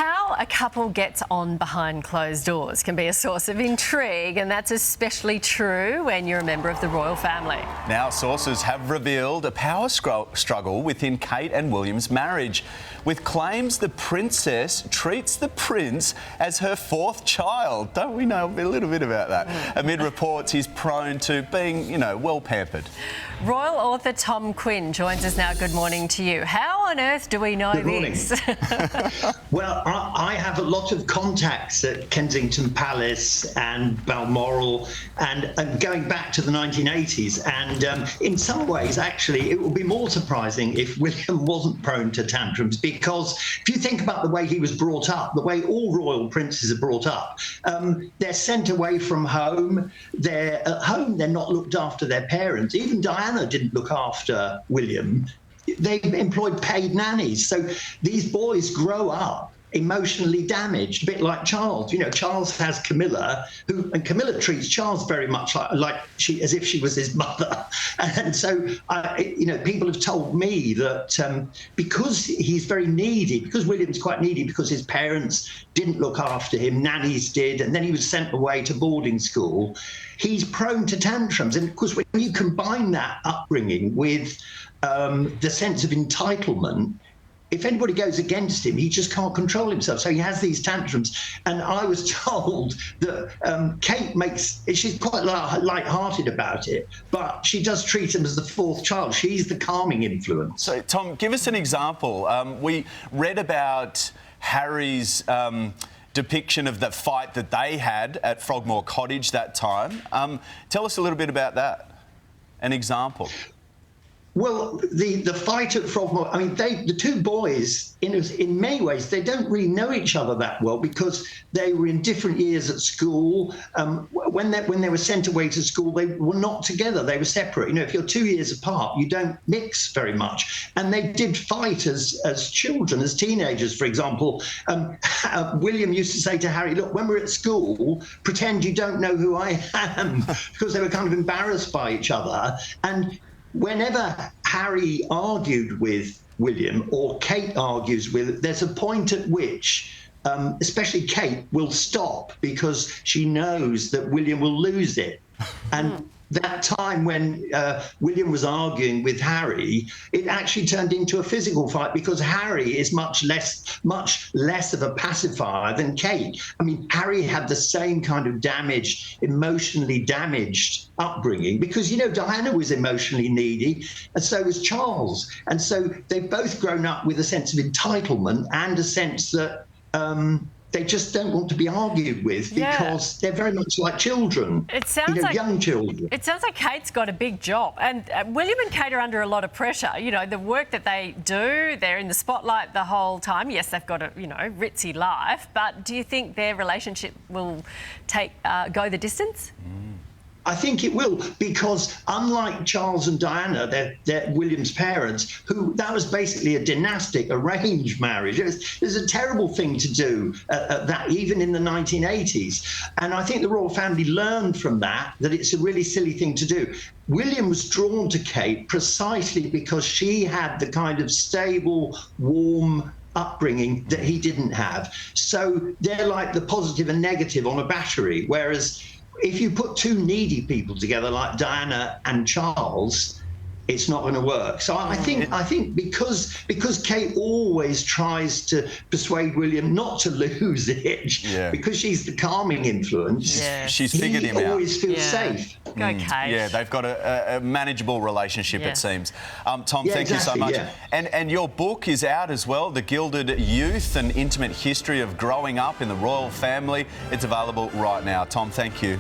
How a couple gets on behind closed doors can be a source of intrigue, and that's especially true when you're a member of the royal family. Now, sources have revealed a power struggle within Kate and William's marriage, with claims the princess treats the prince as her fourth child. Don't we know a little bit about that? Amid reports he's prone to being, well pampered. Royal author Tom Quinn joins us now. Good morning to you. How on earth do we know this? Well, I have a lot of contacts at Kensington Palace and Balmoral and going back to the 1980s. And in some ways, actually, it would be more surprising if William wasn't prone to tantrums, because if you think about the way he was brought up, the way all royal princes are brought up, they're sent away from home. They're at home, they're not looked after their parents. Even Diana didn't look after William. They employed paid nannies. So these boys grow up emotionally damaged, a bit like Charles. Charles has Camilla, and Camilla treats Charles very much as if she was his mother. And so, people have told me that because he's very needy, because William's quite needy, because his parents didn't look after him, nannies did, and then he was sent away to boarding school, he's prone to tantrums. And of course, when you combine that upbringing with the sense of entitlement, if anybody goes against him, he just can't control himself. So he has these tantrums. And I was told that Kate she's quite light-hearted about it, but she does treat him as the fourth child. She's the calming influence. So, Tom, give us an example. We read about Harry's depiction of the fight that they had at Frogmore Cottage that time. Tell us a little bit about that, an example. Well, the fight at Frogmore, the two boys, in many ways, they don't really know each other that well, because they were in different years at school. When they were sent away to school, they were not together. They were separate. If you're 2 years apart, you don't mix very much. And they did fight as children, as teenagers, for example. William used to say to Harry, look, when we're at school, pretend you don't know who I am, because they were kind of embarrassed by each other. And whenever Harry argued with William, or Kate argues with, there's a point at which, especially Kate, will stop because she knows that William will lose it. And that time when William was arguing with Harry, it actually turned into a physical fight, because Harry is much less of a pacifier than Kate. Harry had the same kind of emotionally damaged upbringing, because Diana was emotionally needy, and so was Charles. And so they've both grown up with a sense of entitlement and a sense that they just don't want to be argued with, because they're very much like children. It sounds like young children. It sounds like Kate's got a big job, and William and Kate are under a lot of pressure. The work that they do, they're in the spotlight the whole time. Yes, they've got a ritzy life, but do you think their relationship will go the distance? I think it will, because unlike Charles and Diana, they're William's parents, that was basically a dynastic arranged marriage. It was a terrible thing to do at that, even in the 1980s. And I think the royal family learned from that it's a really silly thing to do. William was drawn to Kate precisely because she had the kind of stable, warm upbringing that he didn't have. So they're like the positive and negative on a battery, whereas if you put two needy people together like Diana and Charles, it's not going to work. So I think because Kate always tries to persuade William not to lose it, because she's the calming influence, she's figured him out. He always feels safe. Go Kate. Yeah, they've got a manageable relationship, it seems. Tom, thank you so much. Yeah. And your book is out as well, The Gilded Youth, an intimate history of growing up in the royal family. It's available right now. Tom, thank you.